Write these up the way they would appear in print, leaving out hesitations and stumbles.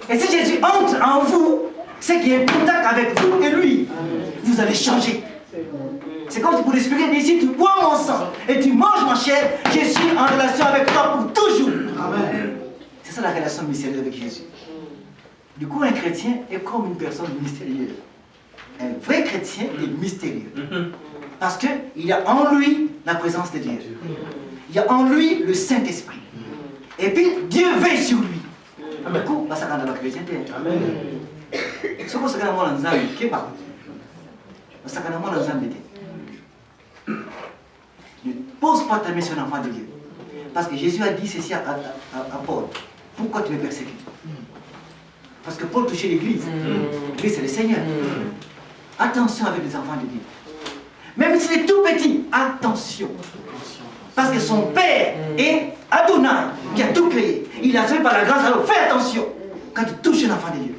Et si Jésus entre en vous, c'est qu'il y a un contact avec vous et lui. Vous allez changer. C'est comme si pour l'expliquer, mais si tu bois mon sang et tu manges ma chair, je suis en relation avec toi pour toujours. Amen. C'est ça la relation mystérieuse avec Jésus. Du coup, un chrétien est comme une personne mystérieuse. Un vrai chrétien est mystérieux. Parce qu'il y a en lui la présence de Dieu. Il y a en lui le Saint-Esprit. Et puis, Dieu veille sur lui. Du coup, ça rend la chrétienté. Amen. Ce qu'on se gagne dans l'ensemble, qui est pas. Ça gagne dans l'ensemble. Ne pose pas ta main sur l'enfant de Dieu. Parce que Jésus a dit ceci à Paul. Pourquoi tu me persécutes? Parce que Paul touchait l'église. L'église, c'est le Seigneur. Attention avec les enfants de Dieu. Même s'il est tout petit, attention. Parce que son père est Adonai, qui a tout créé. Il a sauvé par la grâce, alors fais attention quand tu touches un enfant de Dieu.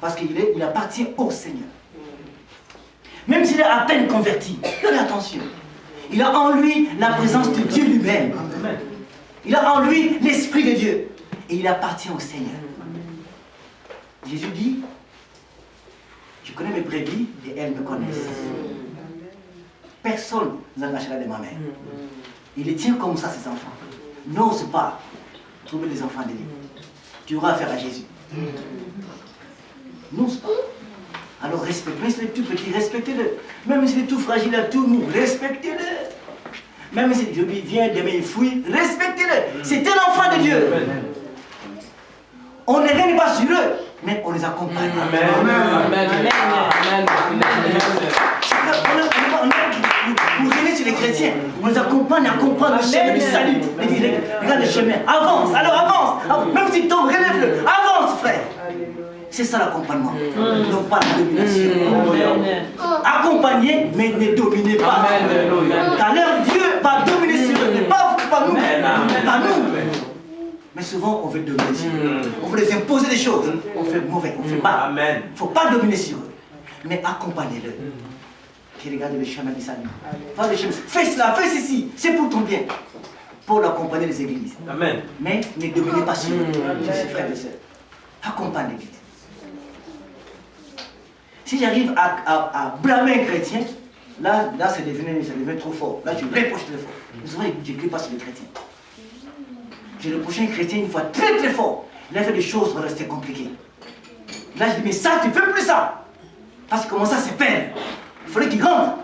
Parce qu'il appartient au Seigneur. Même s'il est à peine converti, fais attention. Il a en lui la présence de Dieu lui-même. Il a en lui l'Esprit de Dieu. Et il appartient au Seigneur. Jésus dit, je connais mes brebis et elles me connaissent. Personne ne nous arrachera de ma main. Il les tient comme ça, ses enfants. N'ose pas trouver les enfants de Dieu. Tu auras affaire à Jésus. N'ose pas. Alors respectez-le. Même s'il est tout petit, respectez-le. Même s'il est tout fragile à tout mou, respectez-le. Même si Dieu lui vient demain il fouille, respectez-le. C'est un enfant de Dieu. On ne règne pas sur eux, mais on les accompagne. Amen. Amen. Amen. Vous venez sur les chrétiens, on les accompagne à comprendre le chemin du salut. Regarde le chemin, avance, alors avance. Même si tu tombes, relève-le. Avance, frère. C'est ça l'accompagnement. Non pas la domination. Accompagner, mais ne dominez pas. Car leur Dieu va dominer sur eux, pas nous. Pas nous. Mais souvent, on veut dominer sur eux. On veut les imposer des choses. On fait mauvais, on fait mal. Il ne faut pas dominer sur eux. Mais accompagnez-le. Qui regarde le chemin du salut. Fais cela, fais ceci. C'est pour ton bien. Pour l'accompagner les églises. Amen. Mais ne dominez pas sur eux. Mes frères et sœurs. Accompagne l'église. Si j'arrive à blâmer un chrétien, là ça devient trop fort. Là, je reproche très fort. Mais souvent, je ne crie pas sur les chrétiens. J'ai reproché un chrétien une fois très très fort. Il a fait des choses qui restaient compliquées. Là, je dis, mais ça, tu ne fais plus ça. Parce que comment ça, c'est peine. Il fallait qu'il rentre.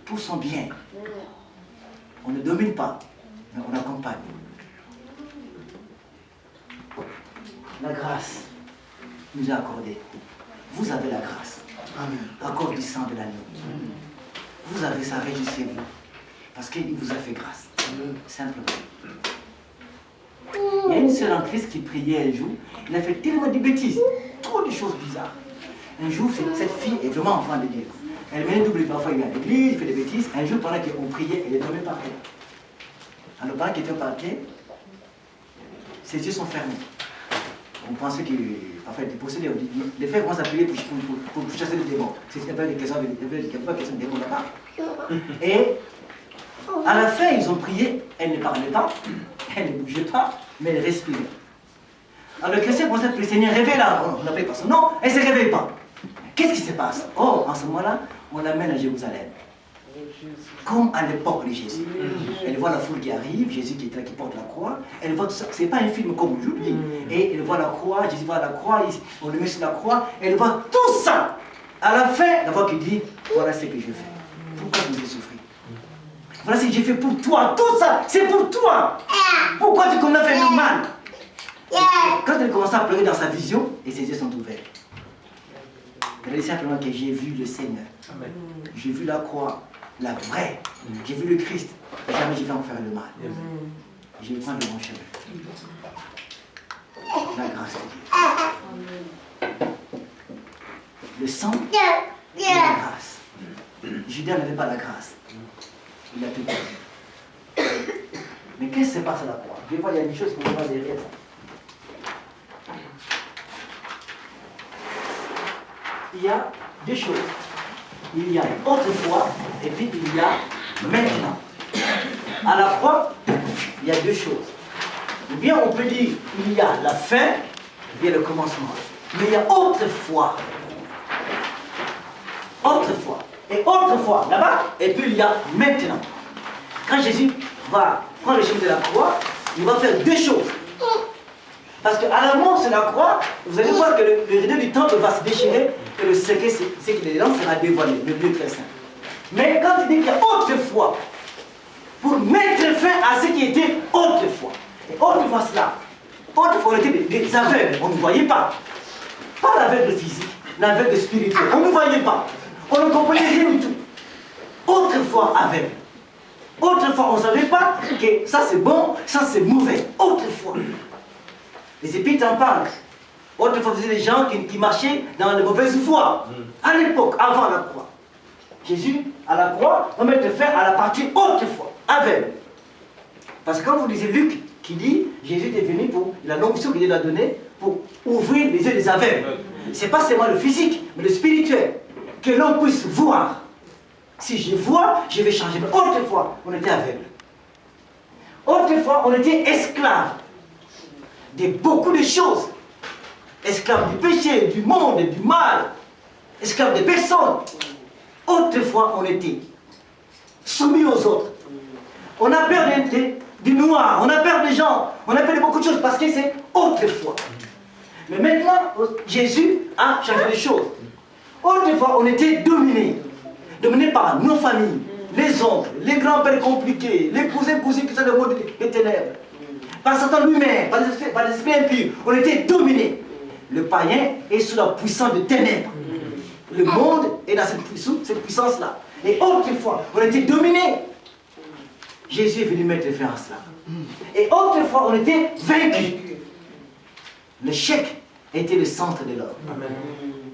Pour son bien. On ne domine pas, mais on accompagne. La grâce nous est accordée. Vous avez la grâce. Amen. À cause du sang de l'agneau. Vous avez ça, réjouissez-vous. Parce qu'il vous a fait grâce. Simplement. Il y a une seule en Christ qui priait un jour. Il a fait tellement de bêtises. Trop de choses bizarres. Un jour, cette fille est vraiment enfant de Dieu. Elle venait d'oublier, parfois il vient à l'église, il fait des bêtises. Un jour, pendant qu'on priait, elle est tombée par terre. Alors, pendant qu'elle était par terre, ses yeux sont fermés. On pensait qu'il était possédé. Les frères commencent à prier pour chasser les démons. C'est qu'il y avait des questions de démons là-bas. Et à la fin, ils ont prié. Elle ne parlait pas, elle ne bougeait pas, mais elle respirait. Alors le chrétien commençait à prier, Seigneur, réveille-la. On l'appelait par son nom, elle ne se réveille pas. Qu'est-ce qui se passe? Oh, en ce moment-là, on l'amène à Jérusalem. Comme à l'époque de Jésus. Elle voit la foule qui arrive, Jésus qui est là, qui porte la croix. Elle voit tout ça. Ce n'est pas un film comme aujourd'hui. Et elle voit la croix, Jésus voit la croix, on le met sur la croix. Elle voit tout ça. À la fin, la voix qui dit, voilà ce que je fais. Pourquoi vous devez souffrir? Voilà ce que j'ai fait pour toi. Tout ça, c'est pour toi. Pourquoi tu commences à faire le mal? Quand elle commence à pleurer dans sa vision, et ses yeux sont ouverts. Elle dit simplement que j'ai vu le Seigneur. J'ai vu la croix. La vraie. J'ai vu le Christ. Jamais je vais en faire le mal. Je vais prendre le bon chemin. La grâce de Dieu. Le sang et la grâce. Judas n'avait pas la grâce. Il a tout perdu. Mais qu'est-ce qui se passe à la croix? Des fois, il y a une chose qu'on voit derrière ça. Il y a deux choses. Il y a autrefois et puis il y a maintenant. À la croix, il y a deux choses. Ou bien on peut dire, il y a la fin, ou bien le commencement. Mais il y a autrefois. Autrefois. Et autrefois, là-bas, et puis il y a maintenant. Quand Jésus va prendre le chemin de la croix, il va faire deux choses. Parce qu'à la mort sur la croix, vous allez voir que le rideau du temple va se déchirer et le secret, c'est qu'il est dedans, sera dévoilé, le lieu très saint. Mais quand il dit qu'il y a autrefois, pour mettre fin à ce qui était autrefois. Et autrefois cela, autrefois on était des aveugles, on ne voyait pas. Pas l'aveugle physique, l'aveugle spirituel, on ne voyait pas. On ne comprenait rien du tout. Autrefois aveugle. Autrefois on ne savait pas que ça c'est bon, ça c'est mauvais. Autrefois. Les Épîtres en parlent. Autrefois, vous des gens qui marchaient dans la mauvaise voie. À l'époque, avant la croix. Jésus, à la croix, va mettre fin à la partie autrefois, aveugle. Parce que quand vous lisez Luc, qui dit, Jésus est venu pour la onction qu'il a donnée, pour ouvrir les yeux des aveugles. Ce n'est pas seulement le physique, mais le spirituel. Que l'on puisse voir. Si je vois, je vais changer. Mais autrefois, on était aveugle. Autrefois, on était esclaves de beaucoup de choses. Esclaves du péché, du monde, du mal. Esclaves des personnes. Autrefois, on était soumis aux autres. On a peur du noir, on a peur des gens, on a peur de beaucoup de choses parce que c'est autrefois. Mais maintenant, Jésus a changé les choses. Autrefois, on était dominés. Dominés par nos familles, les oncles, les grands-pères compliqués, les cousins qui sont le monde des ténèbres. Par Satan lui-même, par les esprits impurs, on était dominés. Le païen est sous la puissance de ténèbres. Le monde est dans cette puissance-là. Et autrefois, on était dominés. Jésus est venu mettre fin à cela. Et autrefois, on était vaincus. L'échec était le centre de l'ordre.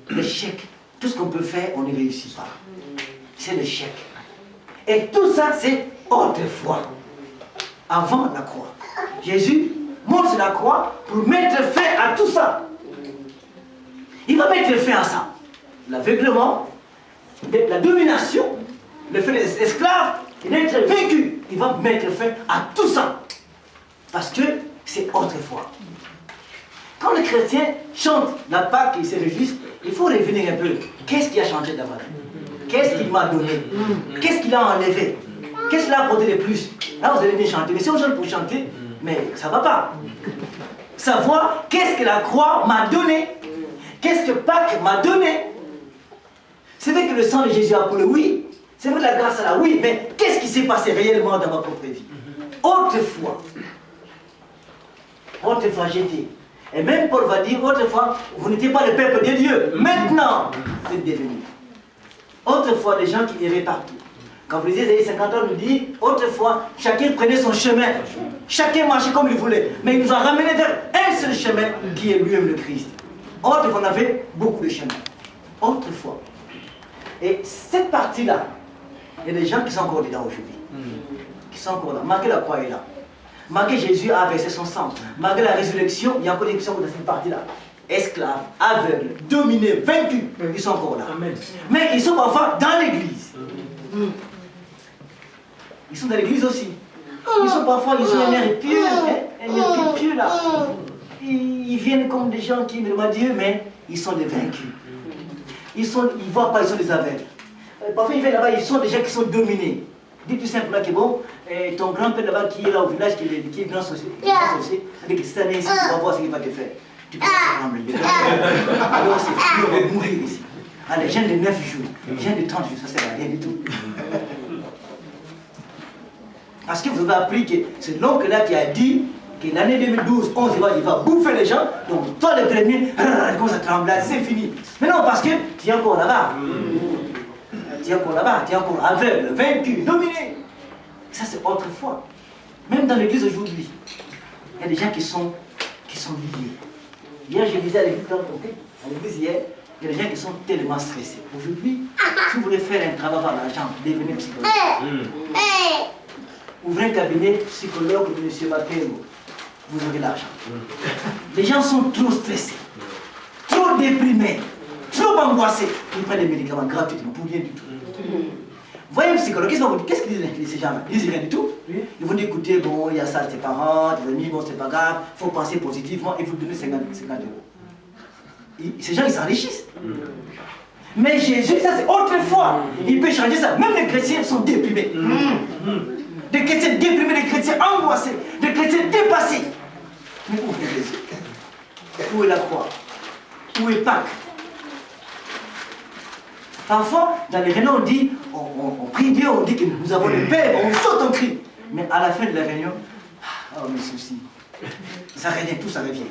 L'échec, tout ce qu'on peut faire, on ne réussit pas. C'est l'échec. Et tout ça, c'est autrefois. Avant la croix. Jésus monte sur la croix pour mettre fin à tout ça. Il va mettre fin à ça. L'aveuglement, la domination, le fait des esclaves, et d'être vaincu. Il va mettre fin à tout ça. Parce que c'est autrefois. Quand les chrétiens chantent la Pâque et se réjouissent, il faut revenir un peu. Qu'est-ce qui a changé dans ma vie? Qu'est-ce qu'il m'a donné? Qu'est-ce qu'il a enlevé? Qu'est-ce qu'il a apporté de plus? Là, vous allez bien chanter. Mais si on chante pour chanter, mais ça ne va pas. Savoir qu'est-ce que la croix m'a donné? Qu'est-ce que Pâques m'a donné? C'est vrai que le sang de Jésus a pour le oui. C'est vrai que la grâce à la oui. Mais qu'est-ce qui s'est passé réellement dans ma propre vie? Autrefois j'étais. Et même Paul va dire, autrefois, vous n'étiez pas le peuple de Dieu. Maintenant, vous êtes devenus. Autrefois, des gens qui erraient partout. Quand vous lisez Isaïe 50 ans, nous dit, autrefois, chacun prenait son chemin. Chacun marchait comme il voulait. Mais il nous a ramené vers un seul chemin, qui est lui-même le Christ. Autrefois, on avait beaucoup de chemins. Autrefois. Et cette partie-là, il y a des gens qui sont encore dedans aujourd'hui. Qui sont encore là. Malgré la croix est là. Malgré Jésus a versé son sang. Malgré la résurrection, il y a encore des gens qui sont dans cette partie-là. Esclaves, aveugles, dominés, vaincus. Ils sont encore là. Amen. Mais ils sont parfois dans l'église. Ils sont dans l'église aussi. Ils sont parfois, ils ont un air pieux, un air pieux là. Ils viennent comme des gens qui aiment Dieu, mais ils sont des vaincus. Ils ne voient pas, ils sont des aveugles. Parfois ils viennent là-bas, ils sont des gens qui sont dominés. Dis tout simplement que bon, ton grand-père là-bas qui est là au village, qui est grand sorcier, avec cette année ici, tu vas voir ce qu'il va te faire. Tu peux pas trembler. Alors c'est fini, on va mourir ici. Allez, jeûne de 9 jours, jeûne de 30 jours, ça ne sert à rien du tout. Parce que vous avez appris que c'est l'oncle là qui a dit que l'année 2012, 11, il va bouffer les gens, donc toi le premier, il commence à trembler, c'est fini. Mais non, parce que tu es encore là-bas. Tu es encore là-bas, tu es encore aveugle, vaincu, dominé. Ça c'est autrefois. Même dans l'église aujourd'hui, il y a des gens qui sont liés. Hier, je disais à l'église hier, il y a des gens qui sont tellement stressés. Aujourd'hui, si vous voulez faire un travail par l'argent, devenez psychologue. Ouvrez un cabinet psychologue de M. Bakemo, vous aurez l'argent. Les gens sont trop stressés, trop déprimés, trop angoissés. Ils prennent des médicaments gratuitement pour rien du tout. voyez un psychologue, qu'est-ce qu'ils disent ces gens-là? Ils disent rien du tout. Ils vont dire, écoutez, bon, il y a ça, tes parents, tes amis, bon, c'est pas grave, il faut penser positivement et vous donner 50 euros. Ces gens, ils s'enrichissent. Mais Jésus, ça c'est autrefois. Il peut changer ça. Même les chrétiens sont déprimés. Des chrétiens déprimés, des chrétiens angoissés, des chrétiens dépassés. Mais où est Jésus? Où est la croix? Où est Pâques? Parfois, dans les réunions, on dit, on prie Dieu, on dit que nous avons le Père, on saute, on crie. Mais à la fin de la réunion, oh mes soucis, ça revient, tout ça revient.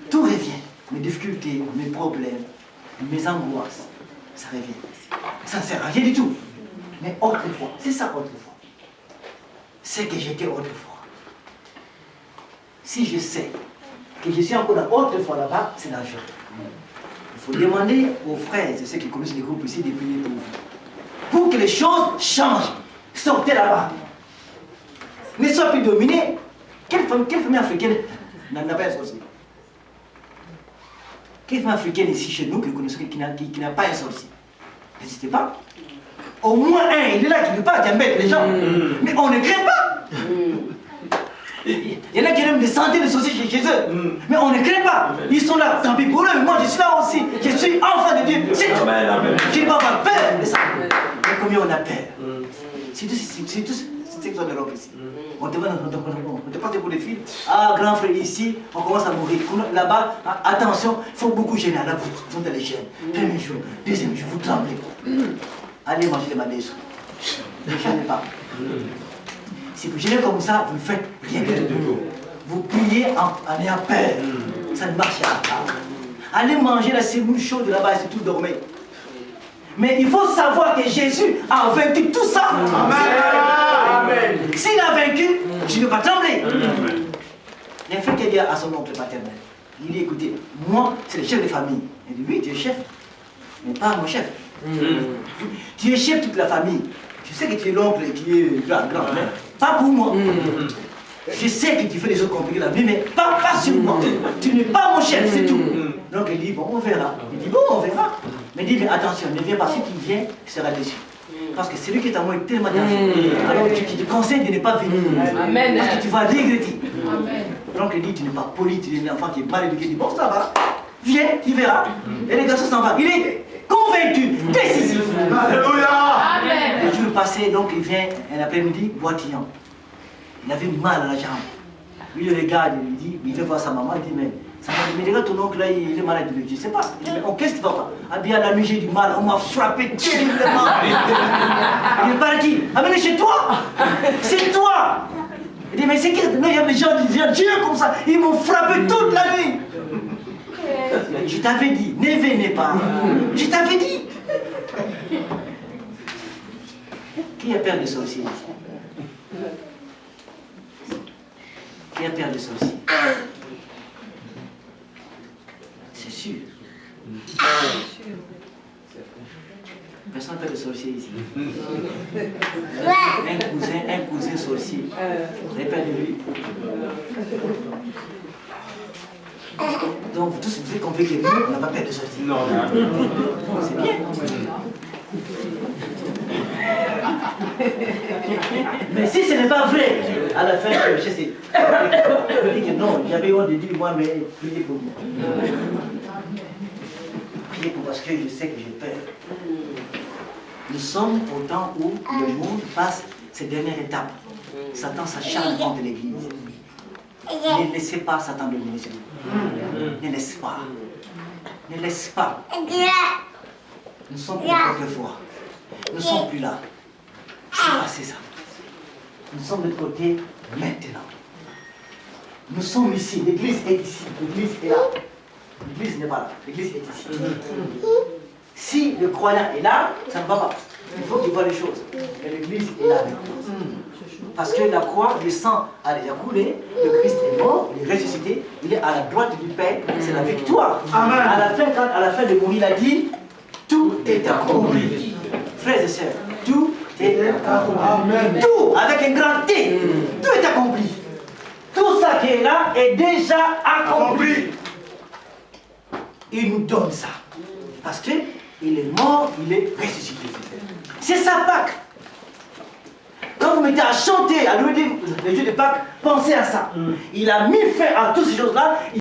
Tout revient. Mes difficultés, mes problèmes, mes angoisses, ça revient. Ça ne sert à rien du tout. Mais autrefois, c'est ça autrefois. C'est que j'étais autrefois. Si je sais que je suis encore autrefois là-bas, c'est dangereux. Il faut demander aux frères et ceux qui connaissent les groupes ici de prier pour vous. Pour que les choses changent. Sortez là-bas. Ne sois plus dominé. Quelle famille africaine n'a pas un sorcier? Quelle famille africaine ici chez nous que nous connaissons qui n'a pas un sorcier? N'hésitez pas. Au moins un, il est là qui ne veut pas embêter les gens. Mais on ne craint pas. Il y en a qui aiment des centaines de sorciers chez eux. Mais on ne craint pas. Ils sont là, tant pis pour eux, mais moi je suis là aussi. Je suis enfant de Dieu. C'est tout. Je ne vais pas avoir peur de ça. Mais combien on a peur? C'est tout ce qu'ils ont en Europe ici. On te passe pour les filles. Ah, grand frère, ici, on commence à mourir. Là-bas, attention, il faut beaucoup gêner. Là, vous êtes dans les chaînes. Premier jour, deuxième jour, vous tremblez. Allez manger les madesses. Ne gênez pas. Si vous gênez comme ça, vous ne faites rien du tout. Vous priez en ayant peur. Ça ne marchera pas. Allez manger la semoule chaude là-bas et c'est tout dormir. Mais il faut savoir que Jésus a vaincu tout ça. Amen. S'il a vaincu, je ne vais pas trembler. Il y a un frère qui dit à son oncle paternel, il dit, écoutez, moi, c'est le chef de famille. Il dit, oui, tu es chef, mais pas mon chef. Tu es chef de toute la famille. Je sais que tu es l'oncle qui est grand, mais pas pour moi. Je sais que tu fais des choses compliquées la vie, mais pas sur moi. Tu n'es pas mon chef, c'est tout. Donc il dit, bon, on verra. Il dit, bon, on verra. Mais il dit, mais attention, ne viens pas. Si tu viens, tu seras déçu. Parce que celui qui est à moi est tellement dangereux. Alors je te conseille de ne pas venir. Amen. Parce que tu vas regretter. Donc il dit, tu n'es pas poli, tu es un enfant qui est mal éduqué. Il dit, bon, ça va. Viens, tu verras. Et les garçons s'en vont. Il est convaincu, décisif. Alléluia. Le jour passé, donc il vient un après-midi boitillant. Il avait mal à la jambe. Lui, il regarde, il dit, il veut voir sa maman, il dit, mais regarde ton oncle là, il est malade. Je ne sais pas. Il dit, mais qu'est-ce qui va pas? Ah bien, la nuit, j'ai du mal, on m'a frappé terriblement. Il est parti. Ah, mais chez toi? C'est toi. Il dit, mais c'est qui? Non, il y a des gens qui disent, Dieu comme ça, ils m'ont frappé toute la nuit. Je t'avais dit, ne venez pas. Je t'avais dit. Qui a peur des sorciers ici? Qui a peur des sorciers? C'est sûr. Personne n'a peur des sorciers ici. Un cousin sorcier. Vous avez peur de lui? Donc vous tous vous avez compris que nous, on n'a pas peur de sorcier. Non. C'est bien. Mais si ce n'est pas vrai, à la fin, je sais. Je dis que non, j'avais honte de dire moi, mais priez pour moi. Priez pour parce que je sais que j'ai peur. Nous sommes au temps où le monde passe ses dernières étapes. Satan s'acharne contre l'Église. Ne laissez pas Satan dominer sur vous. Ne laisse pas. Ne laisse pas. Nous sommes plus autrefois. Nous ne sommes plus là. C'est passé ça. Nous sommes de l'autre côté maintenant. Nous sommes ici. L'église est ici. L'église est là. L'église n'est pas là. L'église est ici. Si le croyant est là, ça ne va pas. Il faut qu'il voit les choses. Et l'église est là maintenant. Parce que la croix, le sang a déjà coulé, le Christ est mort, il est ressuscité, il est à la droite du Père, c'est la victoire. Amen. À la fin de mourir, il a dit, tout est accompli. Frères et sœurs, tout est accompli. Amen. Tout, avec un grand T, tout est accompli. Tout ça qui est là est déjà accompli. Il nous donne ça. Parce qu'il est mort, il est ressuscité. C'est ça Pâques. Quand vous mettez à chanter, à louer les jeux de Pâques, pensez à ça. Il a mis fin à toutes ces choses-là.